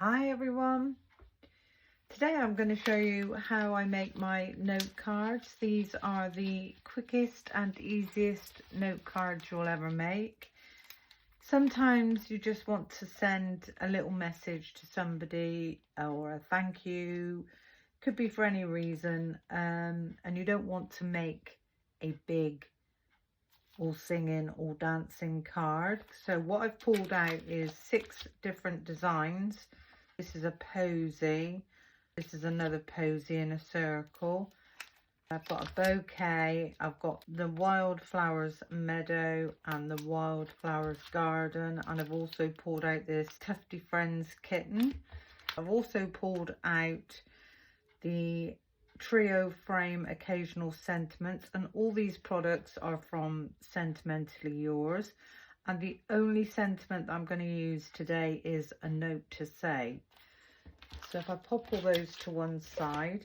Hi everyone, today I'm going to show you how I make my note cards. These are the quickest and easiest note cards you'll ever make. Sometimes you just want to send a little message to somebody or a thank you, could be for any reason, and you don't want to make a big all singing all dancing card. So what I've pulled out is 6 different designs. This is a posy, this is another posy in a circle. I've got a bouquet, I've got the wildflowers meadow and the wildflowers garden, and I've also pulled out this Tufty Friends kitten. I've also pulled out the trio frame occasional sentiments, and all these products are from Sentimentally Yours, and the only sentiment I'm going to use today is a note to say. So if I pop all those to one side,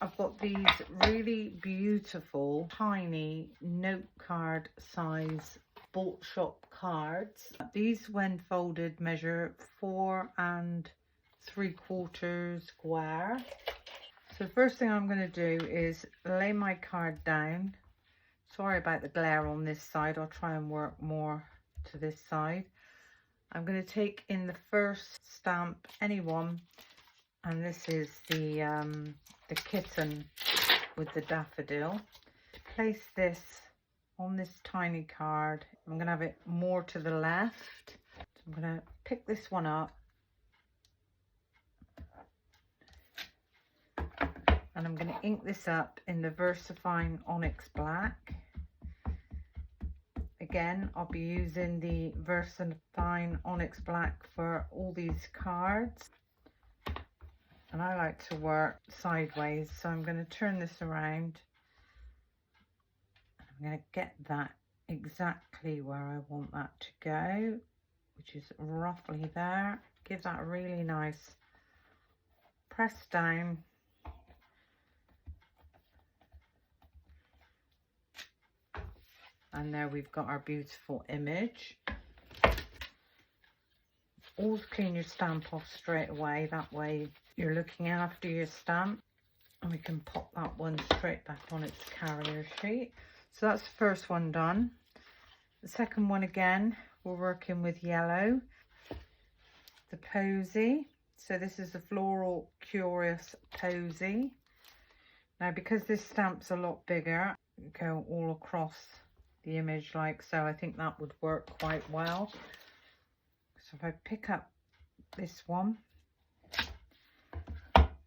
I've got these really beautiful tiny note card size Bolt Shop cards. These, when folded, measure 4 3/4 square. So the first thing I'm going to do is lay my card down. Sorry about the glare on this side, I'll try and work more to this side. I'm going to take in the first stamp, any one, and this is the kitten with the daffodil. To place this on this tiny card, I'm going to have it more to the left. So I'm going to pick this one up, and I'm going to ink this up in the VersaFine Onyx Black. Again, I'll be using the VersaFine Onyx Black for all these cards. And I like to work sideways, so I'm going to turn this around. I'm going to get that exactly where I want that to go, which is roughly there. Give that a really nice press down. And there we've got our beautiful image. Always clean your stamp off straight away, that way you're looking after your stamp, and we can pop that one straight back on its carrier sheet. So that's the first one done. The second one, again, we're working with yellow. The posy, so this is the Floral Curious posy. Now, because this stamp's a lot bigger, go all across the image like so, I think that would work quite well. So if I pick up this one,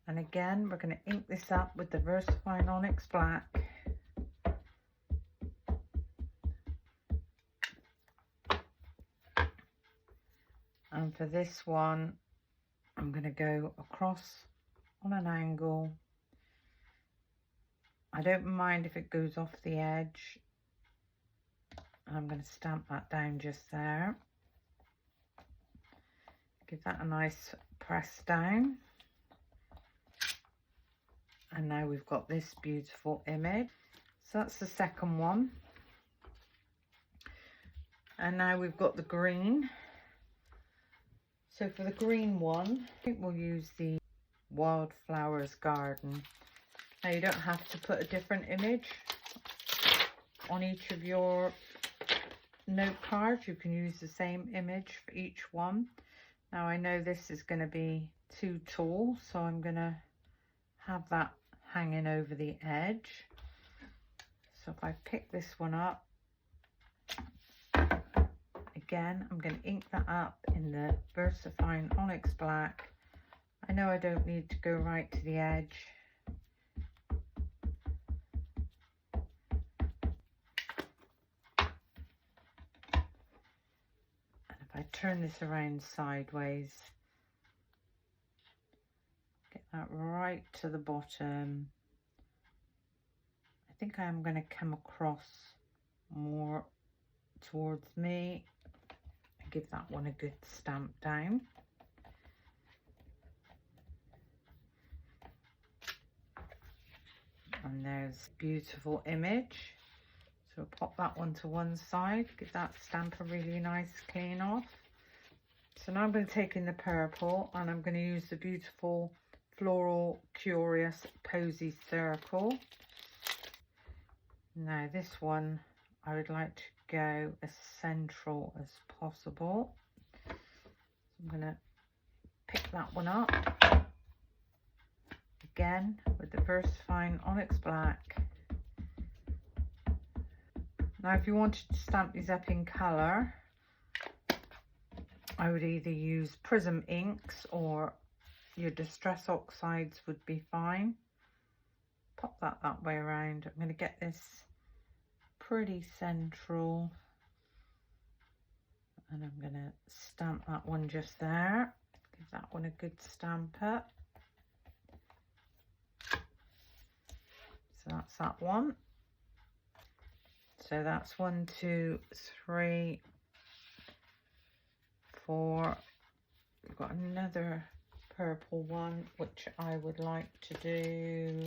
and again we're going to ink this up with the VersaFine Onyx Black. And for this one, I'm going to go across on an angle. I don't mind if it goes off the edge. I'm going to stamp that down just there. Give that a nice press down. And now we've got this beautiful image. So that's the second one. And now we've got the green. So for the green one, I think we'll use the Wildflowers Garden. Now, you don't have to put a different image on each of your note cards. You can use the same image for each one. Now, I know this is going to be too tall, so I'm going to have that hanging over the edge. So if I pick this one up, again, I'm going to ink that up in the VersaFine Onyx Black. I know I don't need to go right to the edge. I turn this around sideways, get that right to the bottom. I think I am going to come across more towards me and give that one a good stamp down. And there's a beautiful image. So pop that one to one side, give that stamp a really nice clean off. So now I'm going to take in the purple and I'm going to use the beautiful Floral Curious Posy Circle. Now this one I would like to go as central as possible. So I'm going to pick that one up again with the VersaFine Onyx Black. Now if you wanted to stamp these up in colour, I would either use Prism inks or your Distress Oxides would be fine. Pop that way around. I'm going to get this pretty central and I'm going to stamp that one just there. Give that one a good stamp up. So that's that one. So that's 1, 2, 3, 4. We've got another purple one which I would like to do,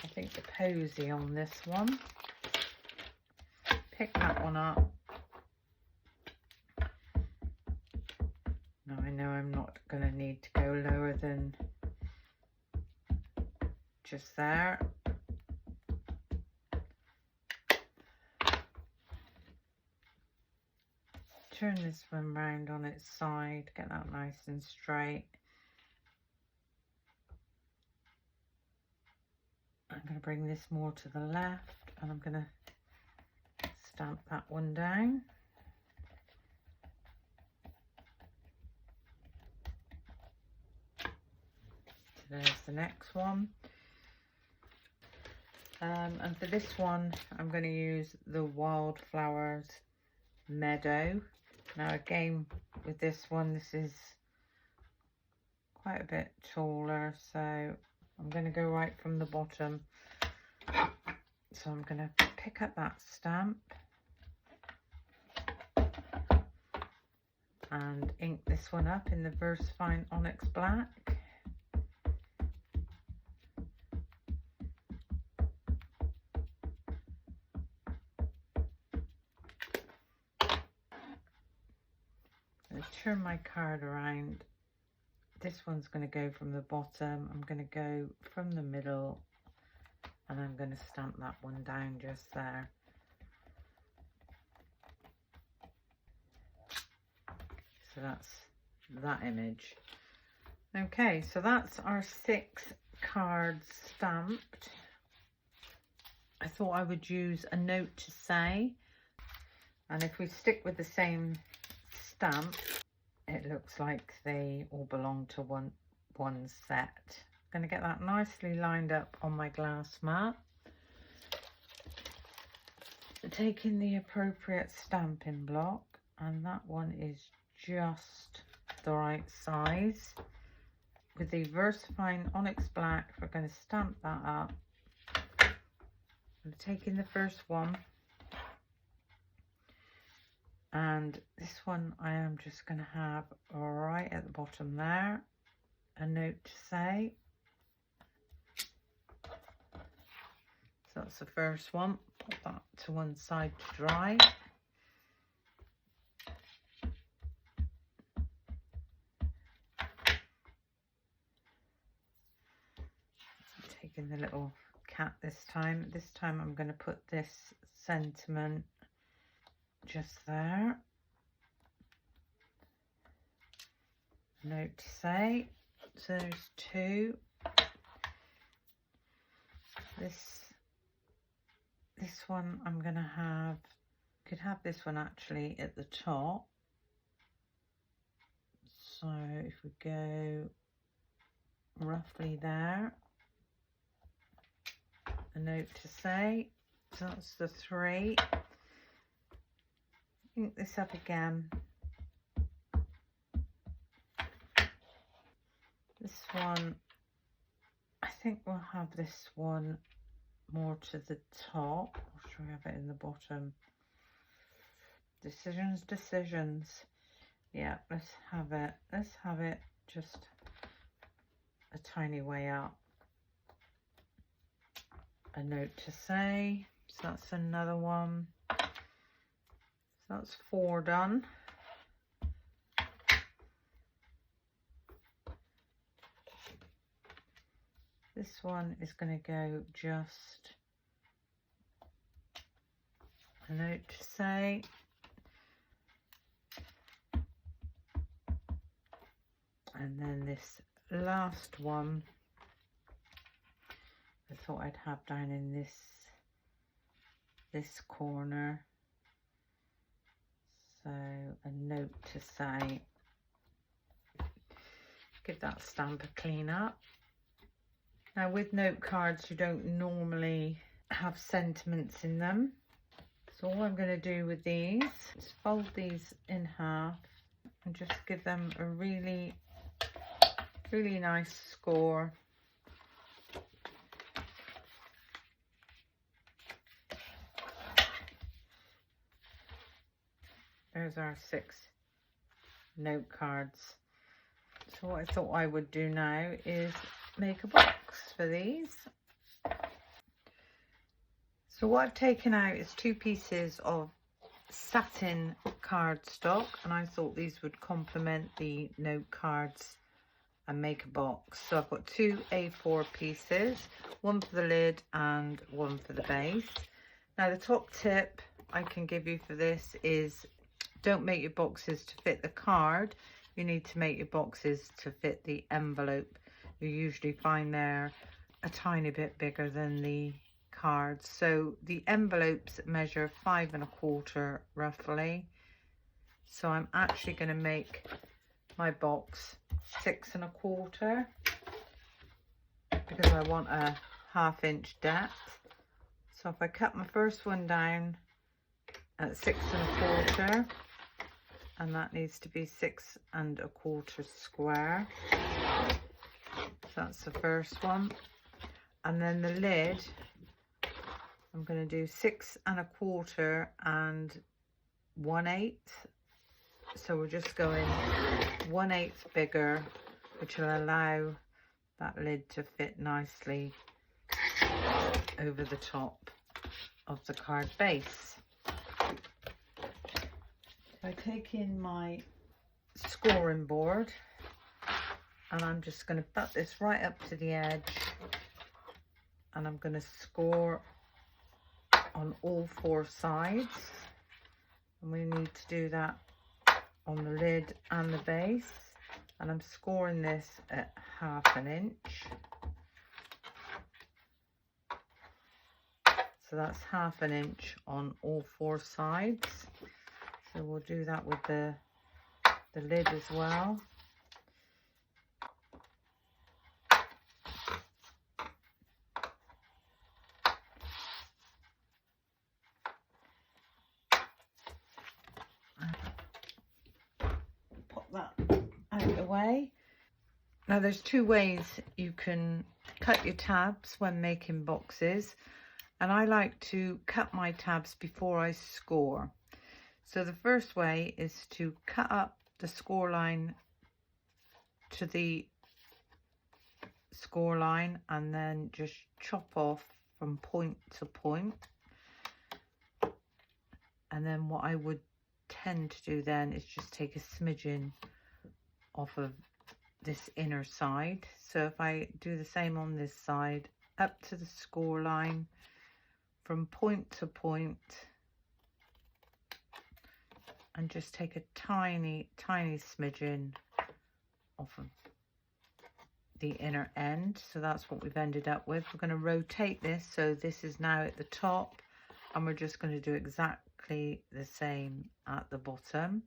I think, the posy on this one. Pick that one up. Now I know I'm not going to need to go lower than just there. Turn this one round on its side, get that nice and straight. I'm going to bring this more to the left and I'm going to stamp that one down. So there's the next one. And for this one, I'm going to use the Wildflowers Meadow. Now again, with this one, this is quite a bit taller, so I'm going to go right from the bottom. So I'm going to pick up that stamp and ink this one up in the VersaFine Onyx Black. Turn my card around. This one's going to go from the bottom. I'm going to go from the middle and I'm going to stamp that one down just there. So that's that image. Okay, so that's our 6 cards stamped. I thought I would use a note to say, and if we stick with the same stamp, it looks like they all belong to one set. I'm going to get that nicely lined up on my glass mat. So taking the appropriate stamping block, and that one is just the right size. With the VersaFine Onyx Black, we're going to stamp that up. I'm taking the first one. And this one I am just going to have right at the bottom there, a note to say. So that's the first one. Put that to one side to dry. Taking the little cat this time. This time I'm going to put this sentiment just there. Note to say. So there's 2. This one I'm going to have, could have this one actually at the top. So if we go roughly there, a note to say. So that's the 3. Ink this up again. This one, I think we'll have this one more to the top, or should we have it in the bottom? Decisions. Yeah, let's have it just a tiny way up. A note to say. So that's another one. So that's 4 done. this one is going to go just a note to say. And then this last one, I thought I'd have down in this corner. So a note to say. Give that stamp a clean up. Now with note cards, you don't normally have sentiments in them. So all I'm going to do with these is fold these in half and just give them a really, really nice score. There's our 6 note cards. So what I thought I would do now is make a box for these. So what I've taken out is 2 pieces of satin cardstock, and I thought these would complement the note cards and make a box. So I've got 2 A4 pieces, one for the lid and one for the base. Now the top tip I can give you for this is don't make your boxes to fit the card. You need to make your boxes to fit the envelope. You usually find they're a tiny bit bigger than the cards. So the envelopes measure 5 1/4 roughly. So I'm actually going to make my box 6 1/4 because I want a 1/2 inch depth. So if I cut my first one down at 6 1/4, and that needs to be 6 1/4 square. So that's the first one. And then the lid, I'm going to do 6 1/4 and 1/8. So we're just going 1/8 bigger, which will allow that lid to fit nicely over the top of the card base. I take in my scoring board and I'm just going to butt this right up to the edge, and I'm going to score on all 4 sides, and we need to do that on the lid and the base, and I'm scoring this at 1/2 inch. So that's 1/2 inch on all 4 sides. So we'll do that with the lid as well. Pop that out of the way. Now there's 2 ways you can cut your tabs when making boxes, and I like to cut my tabs before I score. So the first way is to cut up the score line to the score line and then just chop off from point to point. And then what I would tend to do then is just take a smidgen off of this inner side. So if I do the same on this side, up to the score line, from point to point, and just take a tiny smidgen off of the inner end. So that's what we've ended up with. We're going to rotate this so this is now at the top, and we're just going to do exactly the same at the bottom.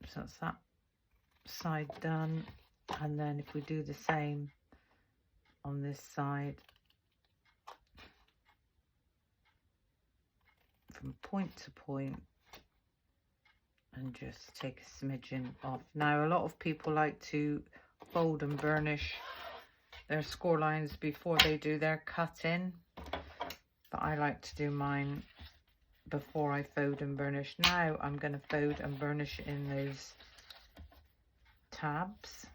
So that's that side done, and then if we do the same on this side, from point to point, and just take a smidgen off. Now a lot of people like to fold and burnish their score lines before they do their cutting, but I like to do mine before I fold and burnish. Now I'm going to fold and burnish in those tabs.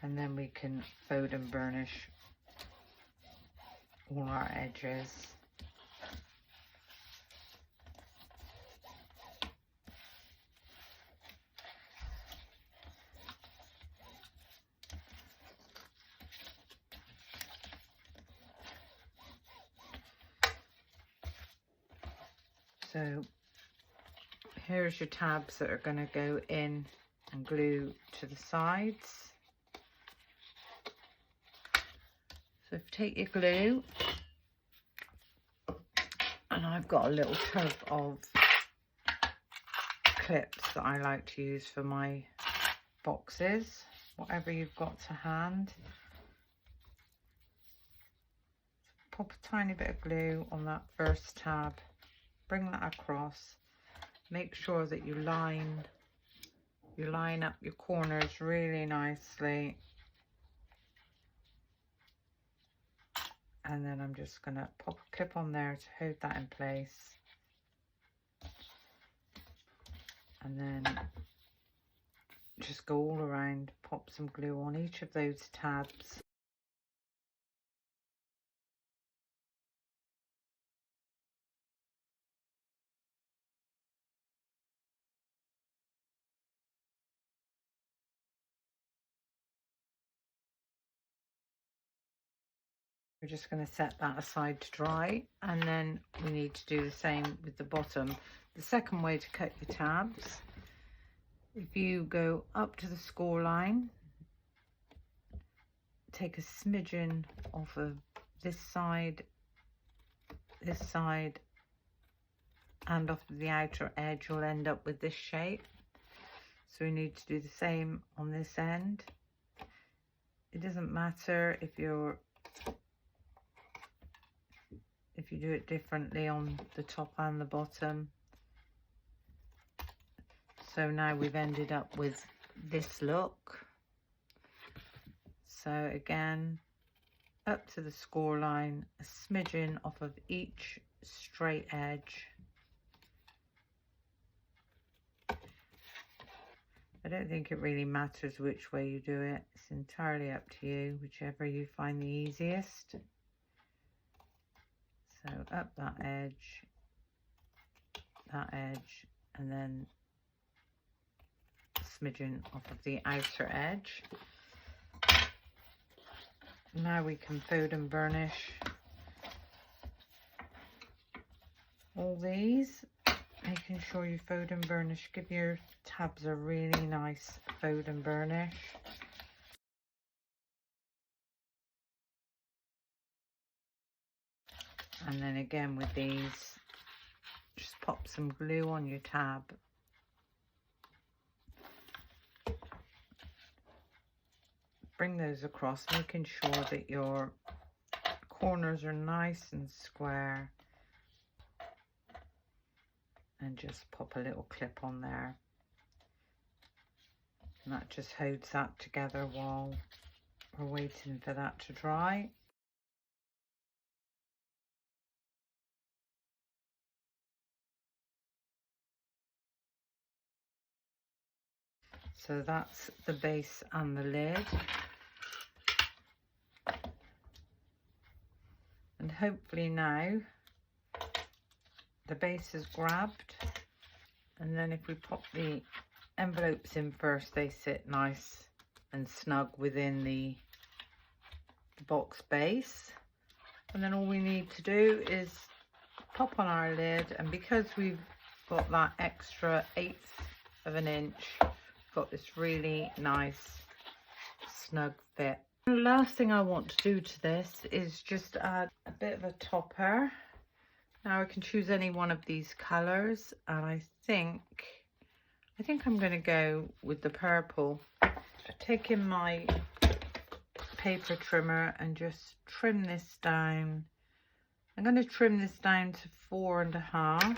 And then we can fold and burnish all our edges. So here's your tabs that are going to go in and glue to the sides. So take your glue, and I've got a little tub of clips that I like to use for my boxes, whatever you've got to hand. Pop a tiny bit of glue on that first tab, bring that across, make sure that you line up your corners really nicely, and then I'm just going to pop a clip on there to hold that in place, and then just go all around, pop some glue on each of those tabs. We're just going to set that aside to dry, and then we need to do the same with the bottom. The second way to cut your tabs, if you go up to the score line, take a smidgen off of this side, and off of the outer edge, you'll end up with this shape. So we need to do the same on this end. It doesn't matter if you do it differently on the top and the bottom. So now we've ended up with this look. So again, up to the score line, a smidgen off of each straight edge. I don't think it really matters which way you do it. It's entirely up to you, whichever you find the easiest. So up that edge, and then a smidgen off of the outer edge. Now we can fold and burnish all these, making sure you fold and burnish. Give your tabs a really nice fold and burnish. And then again with these, just pop some glue on your tab. Bring those across, making sure that your corners are nice and square. And just pop a little clip on there. And that just holds that together while we're waiting for that to dry. So that's the base and the lid. And hopefully now the base is grabbed, and then if we pop the envelopes in first, they sit nice and snug within the box base. And then all we need to do is pop on our lid, and because we've got that extra 1/8 of an inch, got this really nice snug fit. The last thing I want to do to this is just add a bit of a topper. Now I can choose any one of these colors, and I think I'm going to go with the purple. I take in my paper trimmer and just trim this down. I'm going to trim this down to 4.5.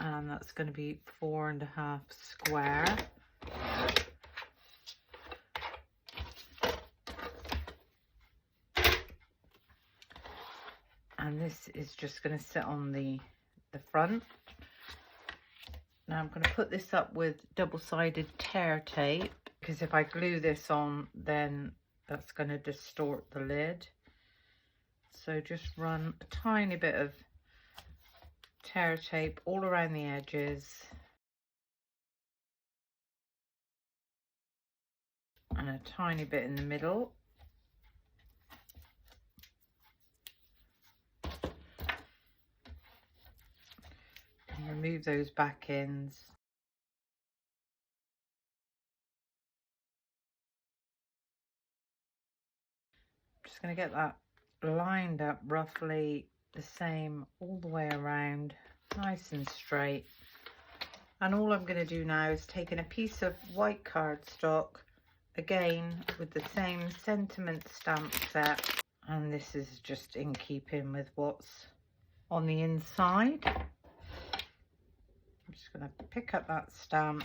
And that's going to be 4.5 square. And this is just going to sit on the front. Now I'm going to put this up with double-sided tear tape, because if I glue this on, then that's going to distort the lid. So just run a tiny bit of tear tape all around the edges and a tiny bit in the middle. And remove those back ends. Just going to get that lined up roughly the same all the way around, nice and straight. And all I'm going to do now is taking a piece of white cardstock, again with the same sentiment stamp set, and this is just in keeping with what's on the inside. I'm just going to pick up that stamp,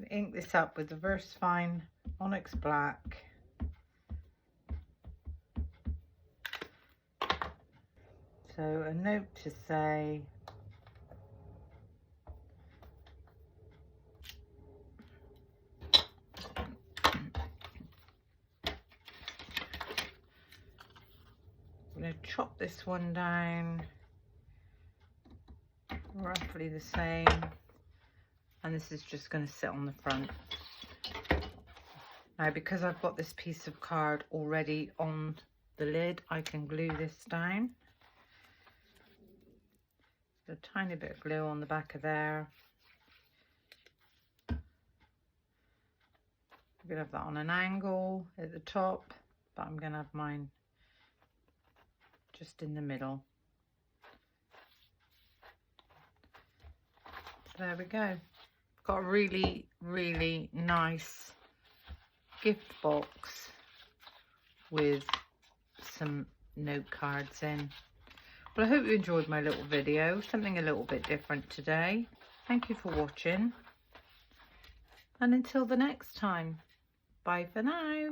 ink this up with the VersaFine Onyx Black. So a note to say, I'm going to chop this one down roughly the same, and this is just going to sit on the front. Now, because I've got this piece of card already on the lid, I can glue this down. A tiny bit of glue on the back of there. I'm going to have that on an angle at the top, but I'm going to have mine just in the middle. So there we go. Got a really, really nice gift box with some note cards in. Well, I hope you enjoyed my little video, something a little bit different today. Thank you for watching, and until the next time, bye for now.